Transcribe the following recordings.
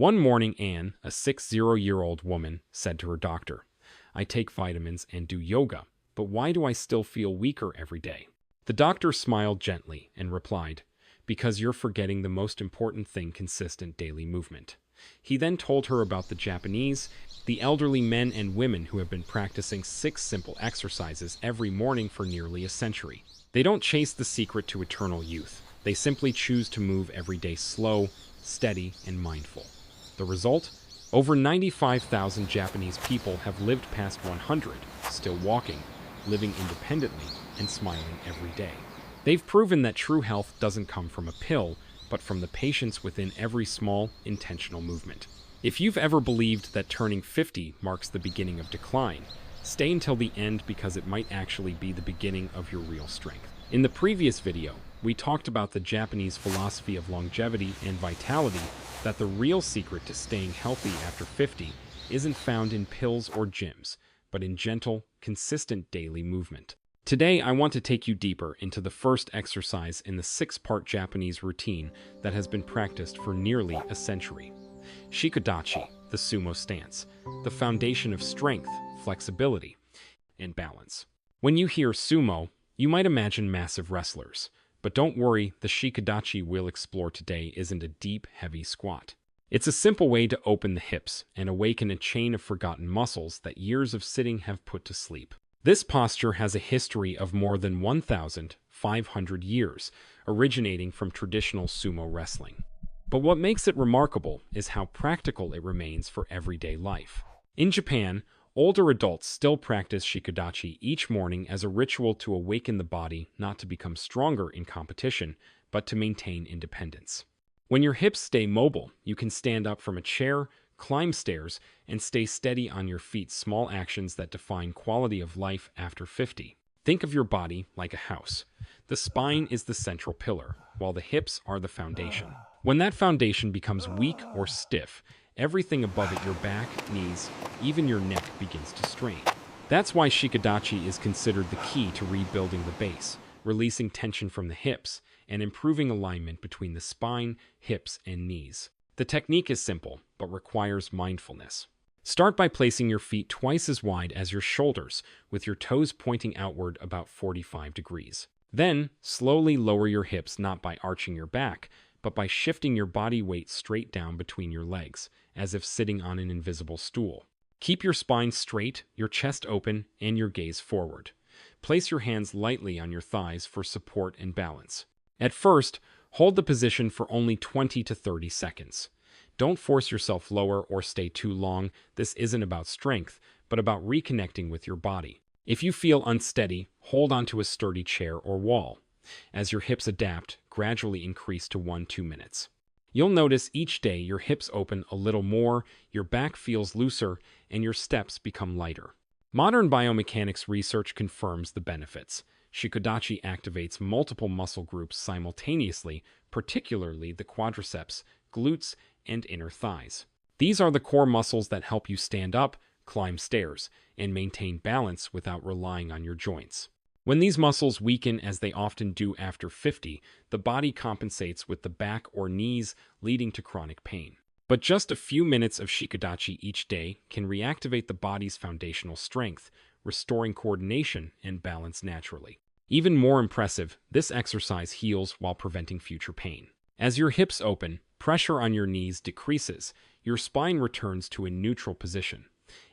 One morning, Anne, a 60-year-old woman, said to her doctor, "I take vitamins and do yoga, but why do I still feel weaker every day?" The doctor smiled gently and replied, "Because you're forgetting the most important thing: consistent daily movement." He then told her about the Japanese, the elderly men and women who have been practicing 6 simple exercises every morning for nearly a century. They don't chase the secret to eternal youth. They simply choose to move every day slow, steady, and mindful. The result? Over 95,000 Japanese people have lived past 100, still walking, living independently, and smiling every day. They've proven that true health doesn't come from a pill, but from the patience within every small, intentional movement. If you've ever believed that turning 50 marks the beginning of decline, stay until the end, because it might actually be the beginning of your real strength. In the previous video, we talked about the Japanese philosophy of longevity and vitality, that the real secret to staying healthy after 50 isn't found in pills or gyms, but in gentle, consistent daily movement. Today, I want to take you deeper into the first exercise in the 6-part Japanese routine that has been practiced for nearly a century. Shikodachi, the sumo stance, the foundation of strength, flexibility, and balance. When you hear sumo, you might imagine massive wrestlers. But don't worry, the shikodachi we'll explore today isn't a deep, heavy squat. It's a simple way to open the hips and awaken a chain of forgotten muscles that years of sitting have put to sleep. This posture has a history of more than 1,500 years, originating from traditional sumo wrestling. But what makes it remarkable is how practical it remains for everyday life. In Japan, older adults still practice shikodachi each morning as a ritual to awaken the body, not to become stronger in competition, but to maintain independence. When your hips stay mobile, you can stand up from a chair, climb stairs, and stay steady on your feet, small actions that define quality of life after 50. Think of your body like a house. The spine is the central pillar, while the hips are the foundation. When that foundation becomes weak or stiff, everything above it, your back, knees, even your neck, begins to strain. That's why shikodachi is considered the key to rebuilding the base, releasing tension from the hips, and improving alignment between the spine, hips, and knees. The technique is simple, but requires mindfulness. Start by placing your feet twice as wide as your shoulders, with your toes pointing outward about 45 degrees. Then, slowly lower your hips, not by arching your back, but by shifting your body weight straight down between your legs, as if sitting on an invisible stool. Keep your spine straight, your chest open, and your gaze forward. Place your hands lightly on your thighs for support and balance. At first, hold the position for only 20 to 30 seconds. Don't force yourself lower or stay too long. This isn't about strength, but about reconnecting with your body. If you feel unsteady, hold onto a sturdy chair or wall. As your hips adapt, gradually increase to 1-2 minutes. You'll notice each day your hips open a little more, your back feels looser, and your steps become lighter. Modern biomechanics research confirms the benefits. Shikodachi activates multiple muscle groups simultaneously, particularly the quadriceps, glutes, and inner thighs. These are the core muscles that help you stand up, climb stairs, and maintain balance without relying on your joints. When these muscles weaken, as they often do after 50, the body compensates with the back or knees, leading to chronic pain. But just a few minutes of shikodachi each day can reactivate the body's foundational strength, restoring coordination and balance naturally. Even more impressive, this exercise heals while preventing future pain. As your hips open, pressure on your knees decreases, your spine returns to a neutral position,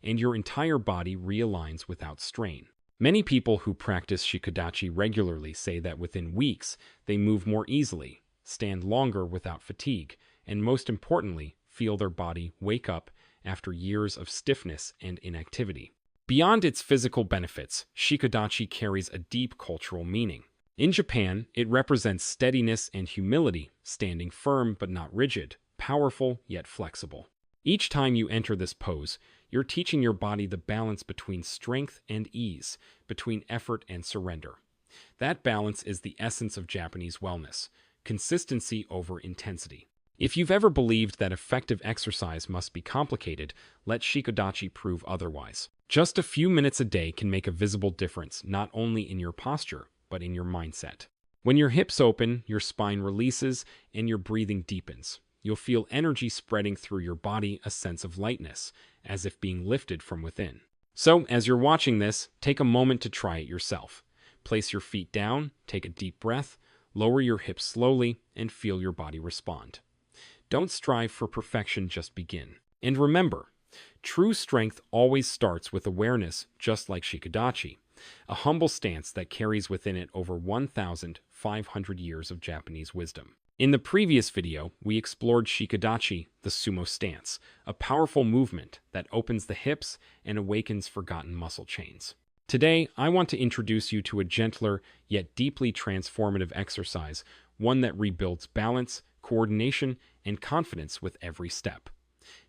and your entire body realigns without strain. Many people who practice shikodachi regularly say that within weeks, they move more easily, stand longer without fatigue, and most importantly, feel their body wake up after years of stiffness and inactivity. Beyond its physical benefits, shikodachi carries a deep cultural meaning. In Japan, it represents steadiness and humility, standing firm but not rigid, powerful yet flexible. Each time you enter this pose, you're teaching your body the balance between strength and ease, between effort and surrender. That balance is the essence of Japanese wellness, consistency over intensity. If you've ever believed that effective exercise must be complicated, let shikodachi prove otherwise. Just a few minutes a day can make a visible difference, not only in your posture, but in your mindset. When your hips open, your spine releases, and your breathing deepens. you'll feel energy spreading through your body, a sense of lightness, as if being lifted from within. So, as you're watching this, take a moment to try it yourself. Place your feet down, take a deep breath, lower your hips slowly, and feel your body respond. Don't strive for perfection, just begin. And remember, true strength always starts with awareness, just like Shikadachi, a humble stance that carries within it over 1,500 years of Japanese wisdom. In the previous video, we explored Shikadachi, the sumo stance, a powerful movement that opens the hips and awakens forgotten muscle chains. Today, I want to introduce you to a gentler yet deeply transformative exercise, one that rebuilds balance, coordination, and confidence with every step.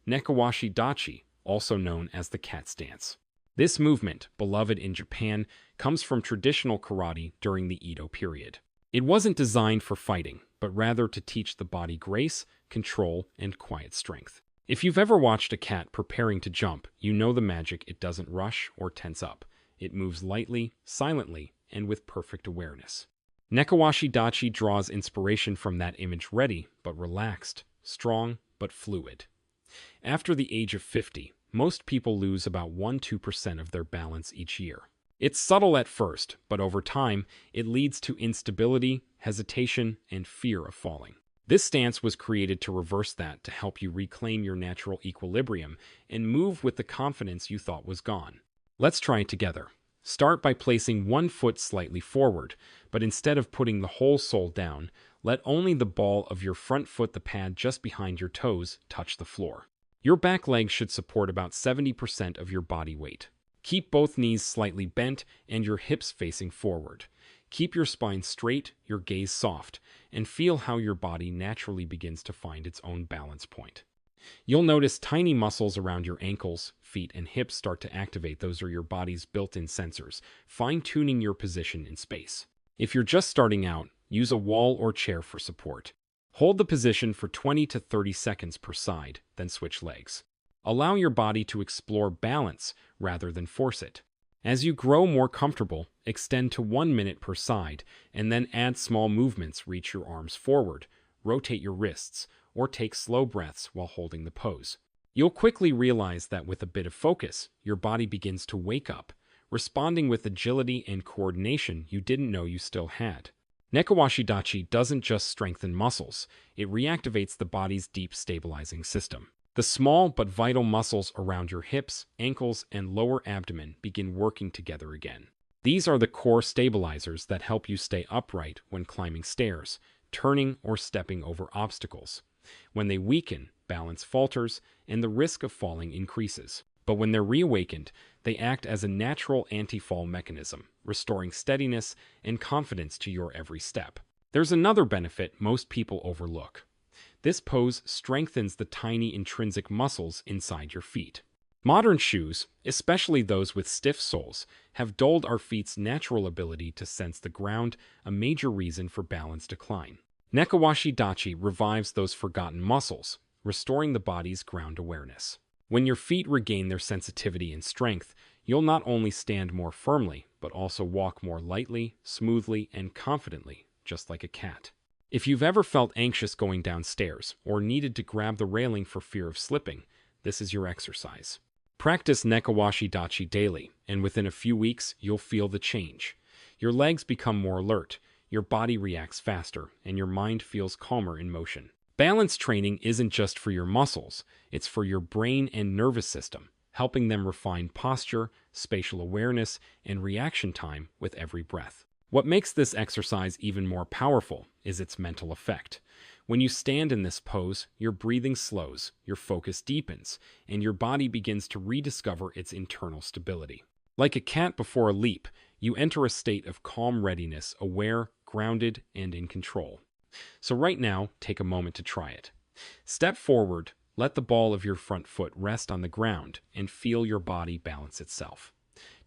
Nekowashi dachi, also known as the cat stance. This movement, beloved in Japan, comes from traditional karate during the Edo period. It wasn't designed for fighting, but rather to teach the body grace, control, and quiet strength. If you've ever watched a cat preparing to jump, you know the magic. It doesn't rush or tense up. It moves lightly, silently, and with perfect awareness. Nekowashi dachi draws inspiration from that image, ready but relaxed, strong but fluid. After the age of 50, most people lose about 1–2% of their balance each year. It's subtle at first, but over time, it leads to instability, hesitation, and fear of falling. This stance was created to reverse that, to help you reclaim your natural equilibrium and move with the confidence you thought was gone. Let's try it together. Start by placing one foot slightly forward, but instead of putting the whole sole down, let only the ball of your front foot, the pad just behind your toes, touch the floor. Your back leg should support about 70% of your body weight. Keep both knees slightly bent and your hips facing forward. Keep your spine straight, your gaze soft, and feel how your body naturally begins to find its own balance point. You'll notice tiny muscles around your ankles, feet, and hips start to activate. Those are your body's built-in sensors, fine-tuning your position in space. If you're just starting out, use a wall or chair for support. Hold the position for 20 to 30 seconds per side, then switch legs. Allow your body to explore balance rather than force it. As you grow more comfortable, extend to 1 minute per side, and then add small movements. Reach your arms forward, rotate your wrists, or take slow breaths while holding the pose. You'll quickly realize that with a bit of focus, your body begins to wake up, responding with agility and coordination you didn't know you still had. Nekowashi dachi doesn't just strengthen muscles, it reactivates the body's deep stabilizing system. The small but vital muscles around your hips, ankles, and lower abdomen begin working together again. These are the core stabilizers that help you stay upright when climbing stairs, turning, or stepping over obstacles. When they weaken, balance falters, and the risk of falling increases. But when they're reawakened, they act as a natural anti-fall mechanism, restoring steadiness and confidence to your every step. There's another benefit most people overlook. This pose strengthens the tiny intrinsic muscles inside your feet. Modern shoes, especially those with stiff soles, have dulled our feet's natural ability to sense the ground, a major reason for balance decline. Nekowashi dachi revives those forgotten muscles, restoring the body's ground awareness. When your feet regain their sensitivity and strength, you'll not only stand more firmly, but also walk more lightly, smoothly, and confidently, just like a cat. If you've ever felt anxious going downstairs or needed to grab the railing for fear of slipping, this is your exercise. Practice Nekowashi dachi daily, and within a few weeks, you'll feel the change. Your legs become more alert, your body reacts faster, and your mind feels calmer in motion. Balance training isn't just for your muscles, it's for your brain and nervous system, helping them refine posture, spatial awareness, and reaction time with every breath. What makes this exercise even more powerful is its mental effect. When you stand in this pose, your breathing slows, your focus deepens, and your body begins to rediscover its internal stability. Like a cat before a leap, you enter a state of calm readiness, aware, grounded, and in control. So right now, take a moment to try it. Step forward, let the ball of your front foot rest on the ground, and feel your body balance itself.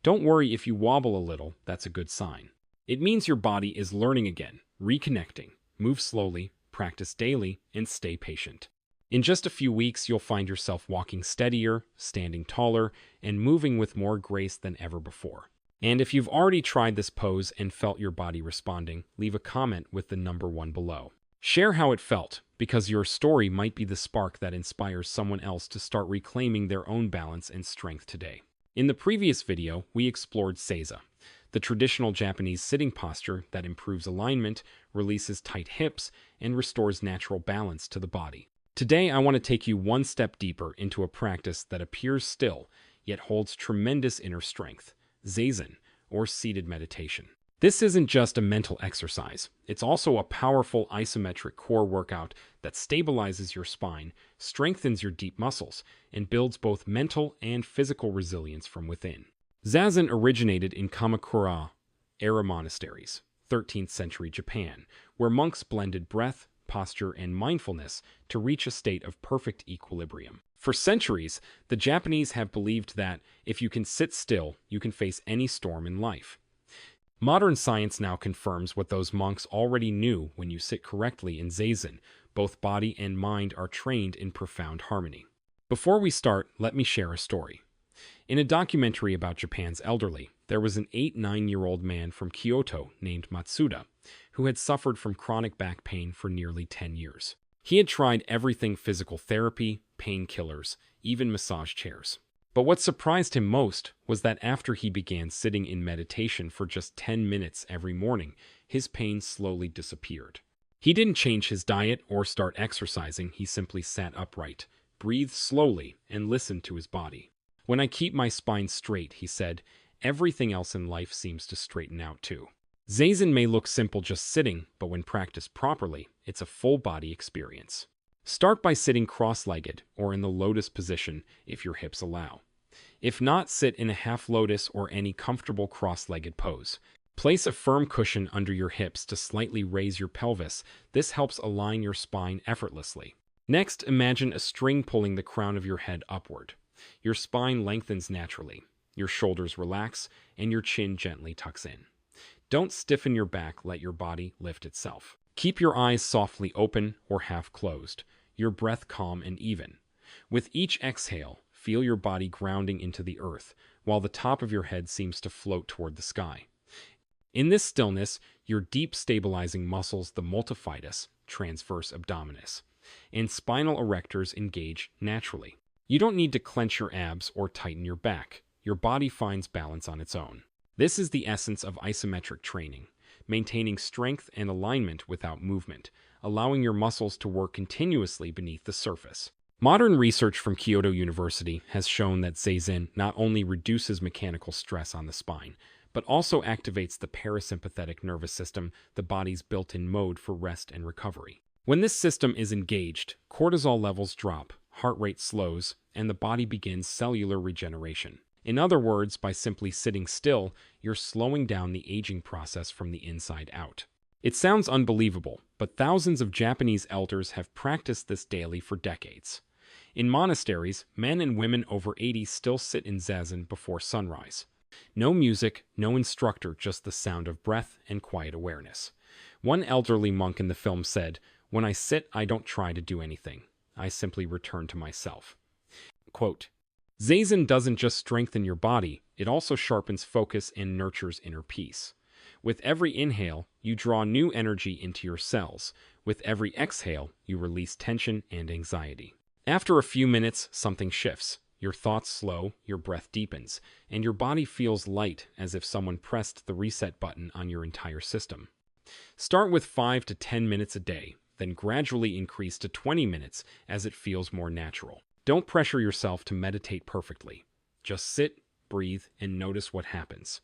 Don't worry if you wobble a little, that's a good sign. It means your body is learning again, reconnecting. Move slowly, practice daily, and stay patient. In just a few weeks, you'll find yourself walking steadier, standing taller, and moving with more grace than ever before. And if you've already tried this pose and felt your body responding, leave a comment with the number 1 below. Share how it felt, because your story might be the spark that inspires someone else to start reclaiming their own balance and strength today. In the previous video, we explored seiza, the traditional Japanese sitting posture that improves alignment, releases tight hips, and restores natural balance to the body. Today, I want to take you one step deeper into a practice that appears still, yet holds tremendous inner strength: zazen, or seated meditation. This isn't just a mental exercise. It's also a powerful isometric core workout that stabilizes your spine, strengthens your deep muscles, and builds both mental and physical resilience from within. Zazen originated in Kamakura-era monasteries, 13th century Japan, where monks blended breath, posture, and mindfulness to reach a state of perfect equilibrium. For centuries, the Japanese have believed that if you can sit still, you can face any storm in life. Modern science now confirms what those monks already knew: when you sit correctly in zazen, both body and mind are trained in profound harmony. Before we start, let me share a story. In a documentary about Japan's elderly, there was an 9-year-old man from Kyoto named Matsuda, who had suffered from chronic back pain for nearly 10 years. He had tried everything: physical therapy, painkillers, even massage chairs. But what surprised him most was that after he began sitting in meditation for just 10 minutes every morning, his pain slowly disappeared. He didn't change his diet or start exercising. He simply sat upright, breathed slowly, and listened to his body. "When I keep my spine straight," he said, "everything else in life seems to straighten out too." Zazen may look simple just sitting, but when practiced properly, it's a full-body experience. Start by sitting cross-legged or in the lotus position if your hips allow. If not, sit in a half lotus or any comfortable cross-legged pose. Place a firm cushion under your hips to slightly raise your pelvis. This helps align your spine effortlessly. Next, imagine a string pulling the crown of your head upward. Your spine lengthens naturally. Your shoulders relax, and your chin gently tucks in. Don't stiffen your back, let your body lift itself. Keep your eyes softly open or half closed, your breath calm and even. With each exhale, feel your body grounding into the earth, while the top of your head seems to float toward the sky. In this stillness, your deep stabilizing muscles, the multifidus, transverse abdominis, and spinal erectors engage naturally. You don't need to clench your abs or tighten your back. Your body finds balance on its own. This is the essence of isometric training: maintaining strength and alignment without movement, allowing your muscles to work continuously beneath the surface. Modern research from Kyoto University has shown that zazen not only reduces mechanical stress on the spine, but also activates the parasympathetic nervous system, the body's built-in mode for rest and recovery. When this system is engaged, cortisol levels drop, heart rate slows, and the body begins cellular regeneration. In other words, by simply sitting still, you're slowing down the aging process from the inside out. It sounds unbelievable, but thousands of Japanese elders have practiced this daily for decades. In monasteries, men and women over 80 still sit in zazen before sunrise. No music, no instructor, just the sound of breath and quiet awareness. One elderly monk in the film said, "When I sit, I don't try to do anything. I simply return to myself." Quote, "Zazen doesn't just strengthen your body, it also sharpens focus and nurtures inner peace. With every inhale, you draw new energy into your cells. With every exhale, you release tension and anxiety. After a few minutes, something shifts. Your thoughts slow, your breath deepens, and your body feels light, as if someone pressed the reset button on your entire system. Start with 5 to 10 minutes a day, then gradually increase to 20 minutes as it feels more natural. Don't pressure yourself to meditate perfectly. Just sit, breathe, and notice what happens.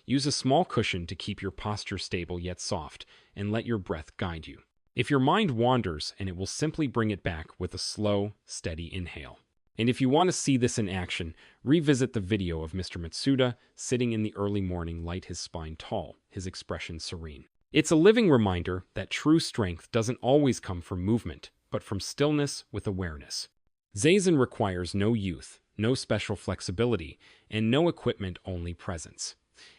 Use a small cushion to keep your posture stable yet soft, and let your breath guide you. If your mind wanders, and it will simply bring it back with a slow, steady inhale. And if you want to see this in action, revisit the video of Mr. Matsuda sitting in the early morning light, his spine tall, his expression serene. It's a living reminder that true strength doesn't always come from movement, but from stillness with awareness. Zazen requires no youth, no special flexibility, and no equipment, only presence.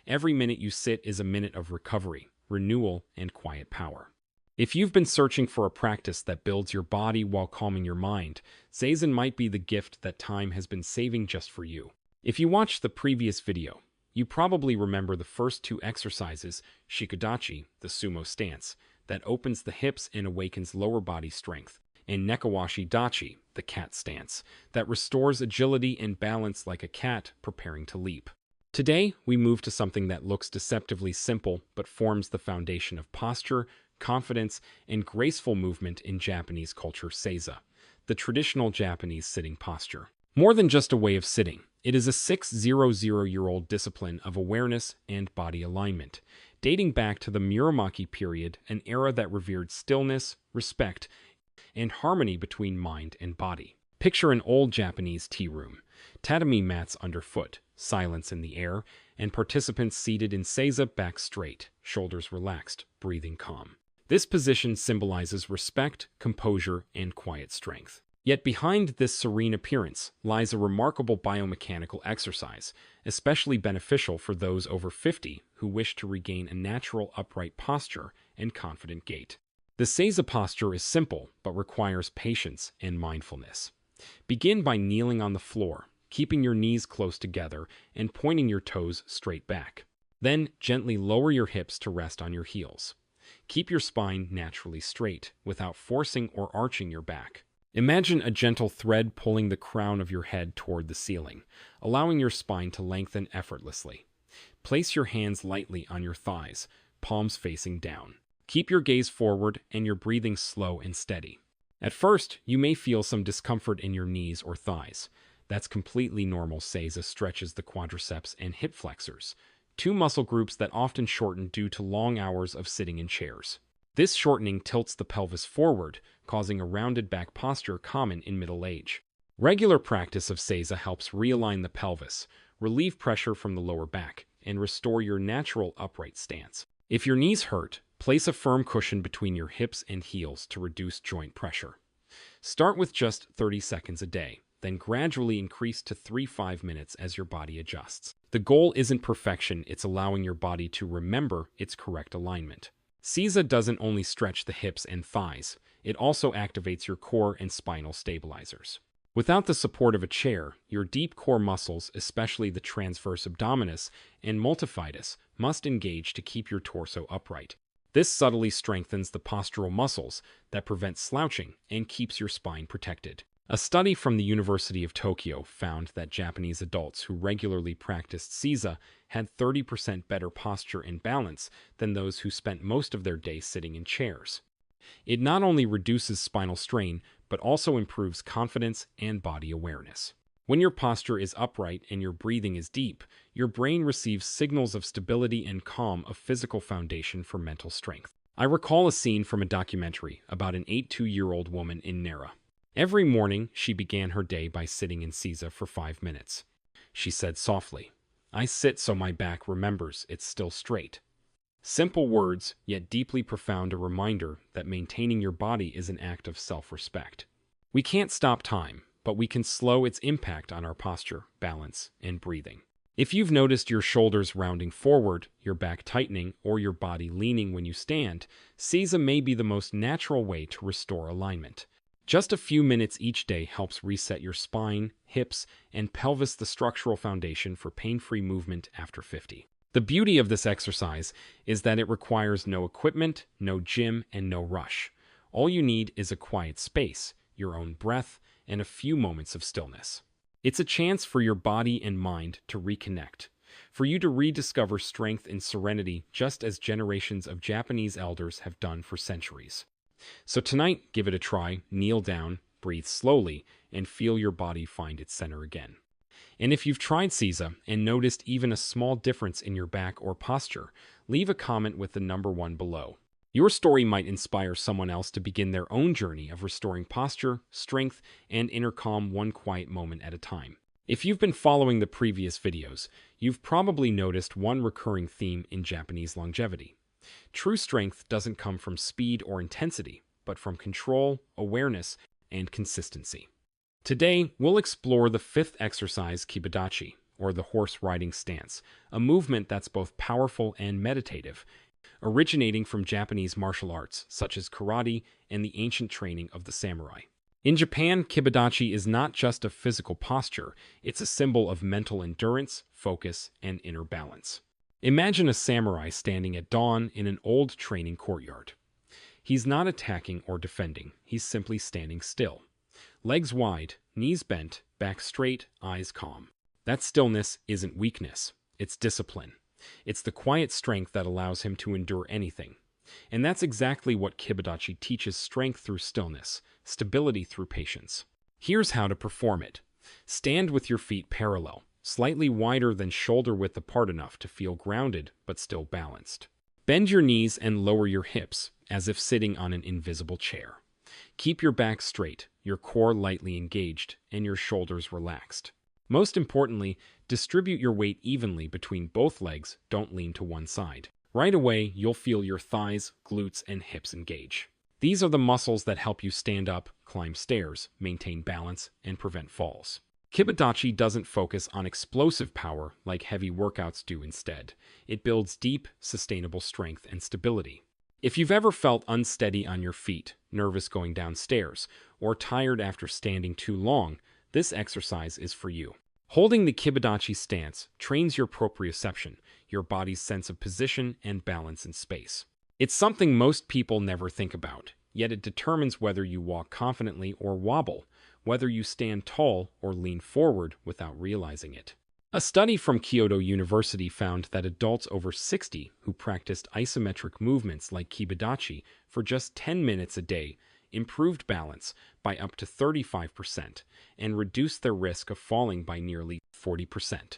Every minute you sit is a minute of recovery, renewal, and quiet power. If you've been searching for a practice that builds your body while calming your mind, zazen might be the gift that time has been saving just for you. If you watched the previous video, you probably remember the first two exercises, shikudachi, the sumo stance, that opens the hips and awakens lower body strength, and nekawashi dachi, the cat stance, that restores agility and balance like a cat preparing to leap. Today, we move to something that looks deceptively simple but forms the foundation of posture, confidence, and graceful movement in Japanese culture: seiza, the traditional Japanese sitting posture. More than just a way of sitting, it is a 600-year-old discipline of awareness and body alignment, dating back to the Muromachi period, an era that revered stillness, respect, and harmony between mind and body. Picture an old Japanese tea room, tatami mats underfoot, silence in the air, and participants seated in seiza, back straight, shoulders relaxed, breathing calm. This position symbolizes respect, composure, and quiet strength. Yet behind this serene appearance lies a remarkable biomechanical exercise, especially beneficial for those over 50 who wish to regain a natural upright posture and confident gait. The seiza posture is simple but requires patience and mindfulness. Begin by kneeling on the floor, keeping your knees close together and pointing your toes straight back. Then gently lower your hips to rest on your heels. Keep your spine naturally straight without forcing or arching your back. Imagine a gentle thread pulling the crown of your head toward the ceiling, allowing your spine to lengthen effortlessly. Place your hands lightly on your thighs, palms facing down. Keep your gaze forward and your breathing slow and steady. At first, you may feel some discomfort in your knees or thighs. That's completely normal. Seiza stretches the quadriceps and hip flexors, two muscle groups that often shorten due to long hours of sitting in chairs. This shortening tilts the pelvis forward, causing a rounded back posture common in middle age. Regular practice of seiza helps realign the pelvis, relieve pressure from the lower back, and restore your natural upright stance. If your knees hurt, place a firm cushion between your hips and heels to reduce joint pressure. Start with just 30 seconds a day, then gradually increase to 3-5 minutes as your body adjusts. The goal isn't perfection, it's allowing your body to remember its correct alignment. Seiza doesn't only stretch the hips and thighs, it also activates your core and spinal stabilizers. Without the support of a chair, your deep core muscles, especially the transverse abdominis and multifidus, must engage to keep your torso upright. This subtly strengthens the postural muscles that prevent slouching and keeps your spine protected. A study from the University of Tokyo found that Japanese adults who regularly practiced seiza had 30% better posture and balance than those who spent most of their day sitting in chairs. It not only reduces spinal strain, but also improves confidence and body awareness. When your posture is upright and your breathing is deep, your brain receives signals of stability and calm, a physical foundation for mental strength. I recall a scene from a documentary about an 82-year-old woman in Nara. Every morning, she began her day by sitting in seiza for 5 minutes. She said softly, "I sit so my back remembers it's still straight." Simple words, yet deeply profound, a reminder that maintaining your body is an act of self-respect. We can't stop time, but we can slow its impact on our posture, balance, and breathing. If you've noticed your shoulders rounding forward, your back tightening, or your body leaning when you stand, seiza may be the most natural way to restore alignment. Just a few minutes each day helps reset your spine, hips, and pelvis, the structural foundation for pain-free movement after 50. The beauty of this exercise is that it requires no equipment, no gym, and no rush. All you need is a quiet space, your own breath, and a few moments of stillness. It's a chance for your body and mind to reconnect, for you to rediscover strength and serenity, just as generations of Japanese elders have done for centuries. So tonight, give it a try, kneel down, breathe slowly, and feel your body find its center again. And if you've tried seiza and noticed even a small difference in your back or posture, leave a comment with the number 1 below. Your story might inspire someone else to begin their own journey of restoring posture, strength, and inner calm, one quiet moment at a time. If you've been following the previous videos, you've probably noticed one recurring theme in Japanese longevity. True strength doesn't come from speed or intensity, but from control, awareness, and consistency. Today, we'll explore the 5th exercise, kibadachi, or the horse riding stance, a movement that's both powerful and meditative, originating from Japanese martial arts such as karate and the ancient training of the samurai. In Japan, kibadachi is not just a physical posture, it's a symbol of mental endurance, focus, and inner balance. Imagine a samurai standing at dawn in an old training courtyard. He's not attacking or defending, he's simply standing still. Legs wide, knees bent, back straight, eyes calm. That stillness isn't weakness, it's discipline. It's the quiet strength that allows him to endure anything. And that's exactly what Kibadachi teaches: strength through stillness, stability through patience. Here's how to perform it. Stand with your feet parallel, slightly wider than shoulder width apart enough to feel grounded but still balanced. Bend your knees and lower your hips, as if sitting on an invisible chair. Keep your back straight, your core lightly engaged, and your shoulders relaxed. Most importantly, distribute your weight evenly between both legs, don't lean to one side. Right away, you'll feel your thighs, glutes, and hips engage. These are the muscles that help you stand up, climb stairs, maintain balance, and prevent falls. Kibadachi doesn't focus on explosive power like heavy workouts do. Instead, it builds deep, sustainable strength and stability. If you've ever felt unsteady on your feet, nervous going downstairs, or tired after standing too long, this exercise is for you. Holding the Kibadachi stance trains your proprioception, your body's sense of position and balance in space. It's something most people never think about, yet it determines whether you walk confidently or wobble, whether you stand tall or lean forward without realizing it. A study from Kyoto University found that adults over 60 who practiced isometric movements like Kibadachi for just 10 minutes a day improved balance by up to 35% and reduced their risk of falling by nearly 40%.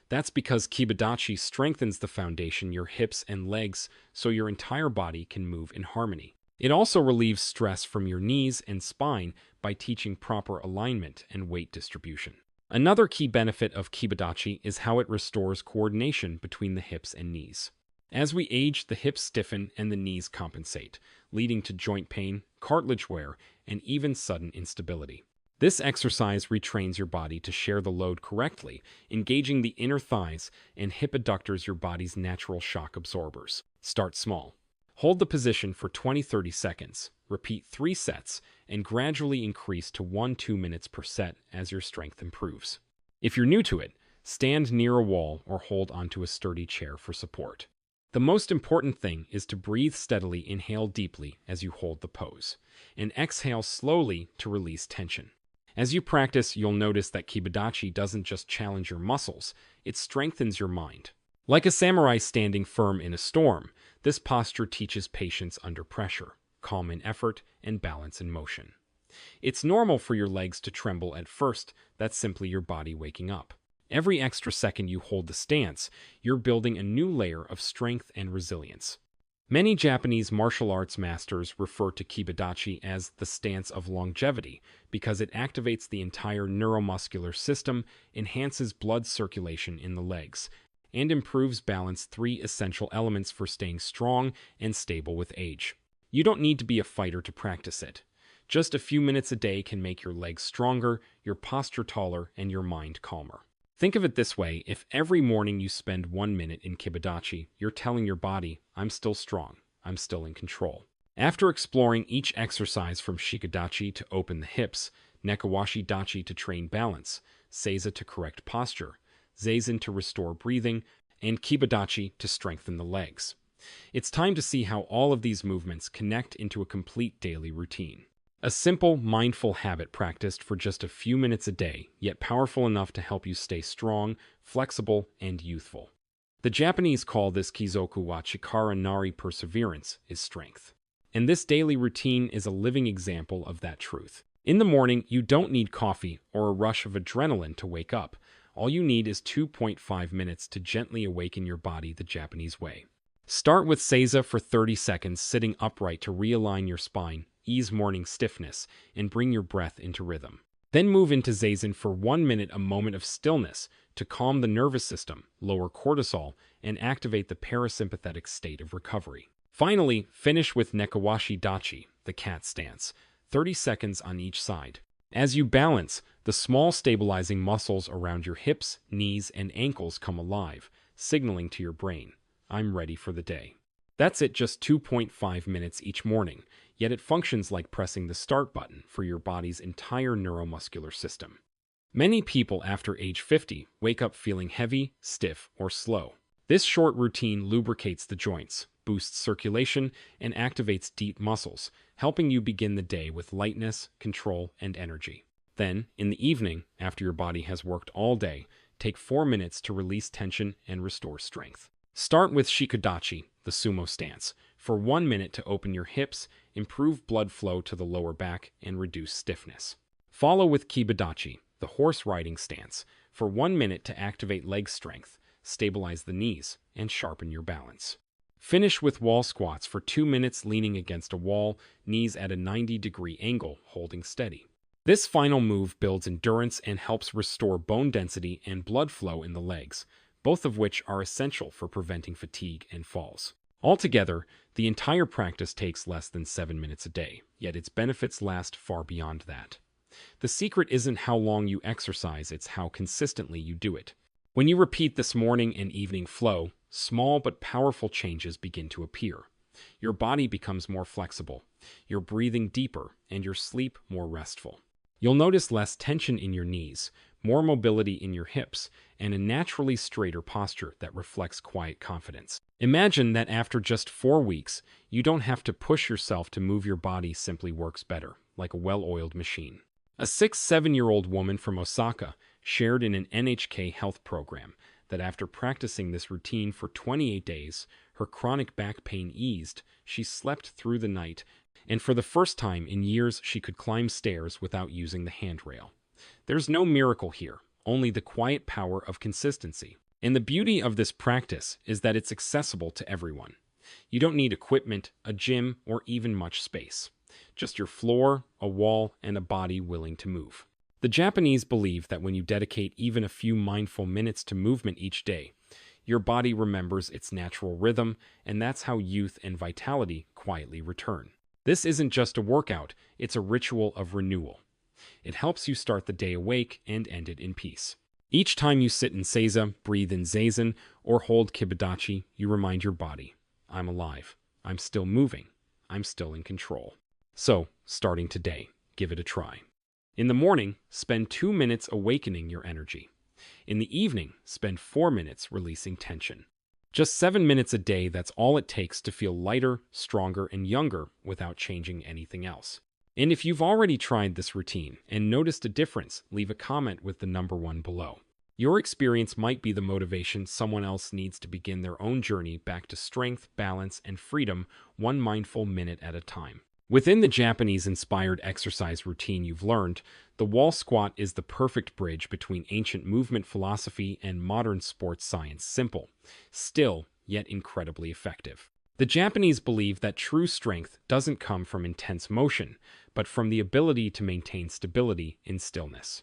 That's because Kibadachi strengthens the foundation, your hips and legs, so your entire body can move in harmony. It also relieves stress from your knees and spine by teaching proper alignment and weight distribution. Another key benefit of Kibadachi is how it restores coordination between the hips and knees. As we age, the hips stiffen and the knees compensate, leading to joint pain, cartilage wear, and even sudden instability. This exercise retrains your body to share the load correctly, engaging the inner thighs and hip adductors, your body's natural shock absorbers. Start small. Hold the position for 20-30 seconds, repeat 3 sets, and gradually increase to 1-2 minutes per set as your strength improves. If you're new to it, stand near a wall or hold onto a sturdy chair for support. The most important thing is to breathe steadily, inhale deeply as you hold the pose, and exhale slowly to release tension. As you practice, you'll notice that Kibadachi doesn't just challenge your muscles, it strengthens your mind. Like a samurai standing firm in a storm, this posture teaches patience under pressure, calm in effort, and balance in motion. It's normal for your legs to tremble at first, that's simply your body waking up. Every extra second you hold the stance, you're building a new layer of strength and resilience. Many Japanese martial arts masters refer to Kibadachi as the stance of longevity because it activates the entire neuromuscular system, enhances blood circulation in the legs, and improves balance, 3 essential elements for staying strong and stable with age. You don't need to be a fighter to practice it. Just a few minutes a day can make your legs stronger, your posture taller, and your mind calmer. Think of it this way: if every morning you spend 1 minute in Kibadachi, you're telling your body, I'm still strong, I'm still in control. After exploring each exercise from Shikadachi to open the hips, Nekawashi Dachi to train balance, Seiza to correct posture, Zazen to restore breathing, and Kibadachi to strengthen the legs, it's time to see how all of these movements connect into a complete daily routine. A simple, mindful habit practiced for just a few minutes a day, yet powerful enough to help you stay strong, flexible, and youthful. The Japanese call this Kizoku wa Chikara Nari, perseverance is strength. And this daily routine is a living example of that truth. In the morning, you don't need coffee or a rush of adrenaline to wake up. All you need is 2.5 minutes to gently awaken your body the Japanese way. Start with Seiza for 30 seconds, sitting upright to realign your spine, ease morning stiffness, and bring your breath into rhythm. Then move into Zazen for 1 minute, a moment of stillness to calm the nervous system, lower cortisol, and activate the parasympathetic state of recovery. Finally, finish with Nekawashi Dachi, the cat stance, 30 seconds on each side. As you balance, the small stabilizing muscles around your hips, knees, and ankles come alive, signaling to your brain, I'm ready for the day. That's it, just 2.5 minutes each morning, yet it functions like pressing the start button for your body's entire neuromuscular system. Many people after age 50 wake up feeling heavy, stiff, or slow. This short routine lubricates the joints, boosts circulation, and activates deep muscles, helping you begin the day with lightness, control, and energy. Then, in the evening, after your body has worked all day, take 4 minutes to release tension and restore strength. Start with shikodachi, the sumo stance, for 1 minute to open your hips, improve blood flow to the lower back, and reduce stiffness. Follow with kibadachi, the horse riding stance, for 1 minute to activate leg strength, stabilize the knees, and sharpen your balance. Finish with wall squats for 2 minutes leaning against a wall, knees at a 90-degree angle, holding steady. This final move builds endurance and helps restore bone density and blood flow in the legs, both of which are essential for preventing fatigue and falls. Altogether, the entire practice takes less than 7 minutes a day, yet its benefits last far beyond that. The secret isn't how long you exercise, it's how consistently you do it. When you repeat this morning and evening flow, small but powerful changes begin to appear. Your body becomes more flexible, your breathing deeper, and your sleep more restful. You'll notice less tension in your knees, more mobility in your hips, and a naturally straighter posture that reflects quiet confidence. Imagine that after just 4 weeks, you don't have to push yourself to move. Your body simply works better, like a well-oiled machine. A 6-7-year-old woman from Osaka shared in an NHK health program that after practicing this routine for 28 days, her chronic back pain eased, she slept through the night, and for the first time in years she could climb stairs without using the handrail. There's no miracle here, only the quiet power of consistency. And the beauty of this practice is that it's accessible to everyone. You don't need equipment, a gym, or even much space. Just your floor, a wall, and a body willing to move. The Japanese believe that when you dedicate even a few mindful minutes to movement each day, your body remembers its natural rhythm, and that's how youth and vitality quietly return. This isn't just a workout, it's a ritual of renewal. It helps you start the day awake and end it in peace. Each time you sit in seiza, breathe in zazen, or hold kibadachi, you remind your body, I'm alive, I'm still moving, I'm still in control. So, starting today, give it a try. In the morning, spend 2 minutes awakening your energy. In the evening, spend 4 minutes releasing tension. Just 7 minutes a day, that's all it takes to feel lighter, stronger, and younger without changing anything else. And if you've already tried this routine and noticed a difference, leave a comment with the number 1 below. Your experience might be the motivation someone else needs to begin their own journey back to strength, balance, and freedom, one mindful minute at a time. Within the Japanese-inspired exercise routine you've learned, the wall squat is the perfect bridge between ancient movement philosophy and modern sports science. Simple, still, yet incredibly effective. The Japanese believe that true strength doesn't come from intense motion, but from the ability to maintain stability in stillness.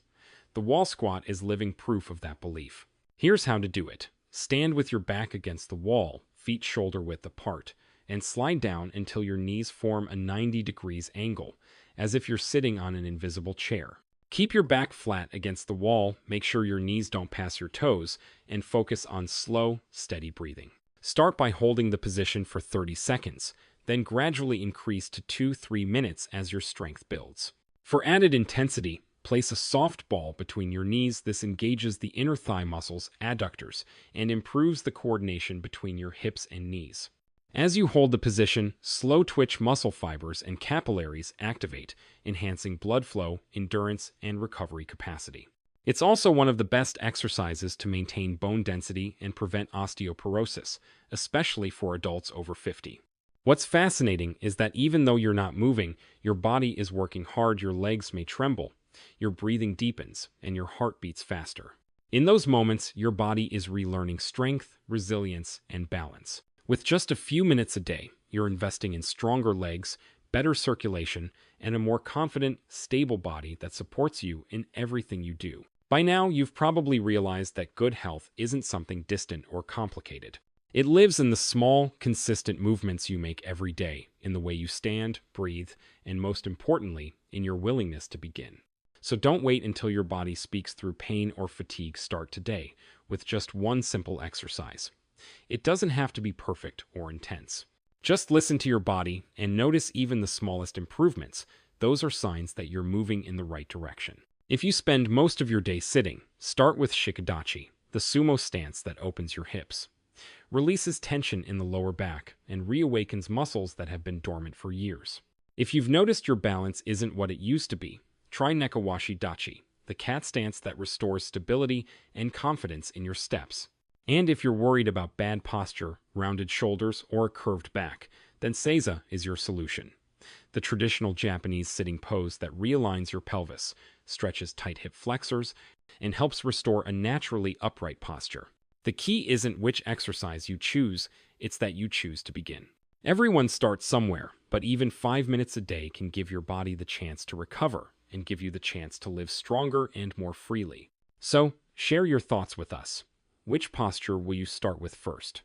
The wall squat is living proof of that belief. Here's how to do it. Stand with your back against the wall, feet shoulder-width apart, and slide down until your knees form a 90 degrees angle, as if you're sitting on an invisible chair. Keep your back flat against the wall, make sure your knees don't pass your toes, and focus on slow, steady breathing. Start by holding the position for 30 seconds, then gradually increase to 2-3 minutes as your strength builds. For added intensity, place a soft ball between your knees. This engages the inner thigh muscles, adductors, and improves the coordination between your hips and knees. As you hold the position, slow twitch muscle fibers and capillaries activate, enhancing blood flow, endurance, and recovery capacity. It's also one of the best exercises to maintain bone density and prevent osteoporosis, especially for adults over 50. What's fascinating is that even though you're not moving, your body is working hard. Your legs may tremble, your breathing deepens, and your heart beats faster. In those moments, your body is relearning strength, resilience, and balance. With just a few minutes a day, you're investing in stronger legs, better circulation, and a more confident, stable body that supports you in everything you do. By now, you've probably realized that good health isn't something distant or complicated. It lives in the small, consistent movements you make every day, in the way you stand, breathe, and most importantly, in your willingness to begin. So don't wait until your body speaks through pain or fatigue. Start today with just one simple exercise. It doesn't have to be perfect or intense. Just listen to your body and notice even the smallest improvements. Those are signs that you're moving in the right direction. If you spend most of your day sitting, start with shikodachi, the sumo stance that opens your hips. releases tension in the lower back, and reawakens muscles that have been dormant for years. If you've noticed your balance isn't what it used to be, try Nekawashi Dachi, the cat stance that restores stability and confidence in your steps. And if you're worried about bad posture, rounded shoulders, or a curved back, then Seiza is your solution. The traditional Japanese sitting pose that realigns your pelvis, stretches tight hip flexors, and helps restore a naturally upright posture. The key isn't which exercise you choose, it's that you choose to begin. Everyone starts somewhere, but even 5 minutes a day can give your body the chance to recover and give you the chance to live stronger and more freely. So, share your thoughts with us. Which posture will you start with first?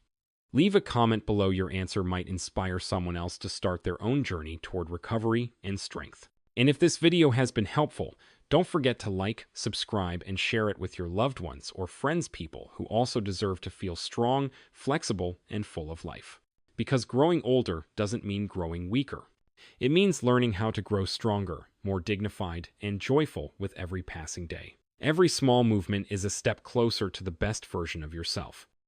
Leave a comment below. Your answer might inspire someone else to start their own journey toward recovery and strength. And if this video has been helpful, don't forget to like, subscribe, and share it with your loved ones or friends, people who also deserve to feel strong, flexible, and full of life. Because growing older doesn't mean growing weaker. It means learning how to grow stronger, more dignified, and joyful with every passing day. Every small movement is a step closer to the best version of yourself.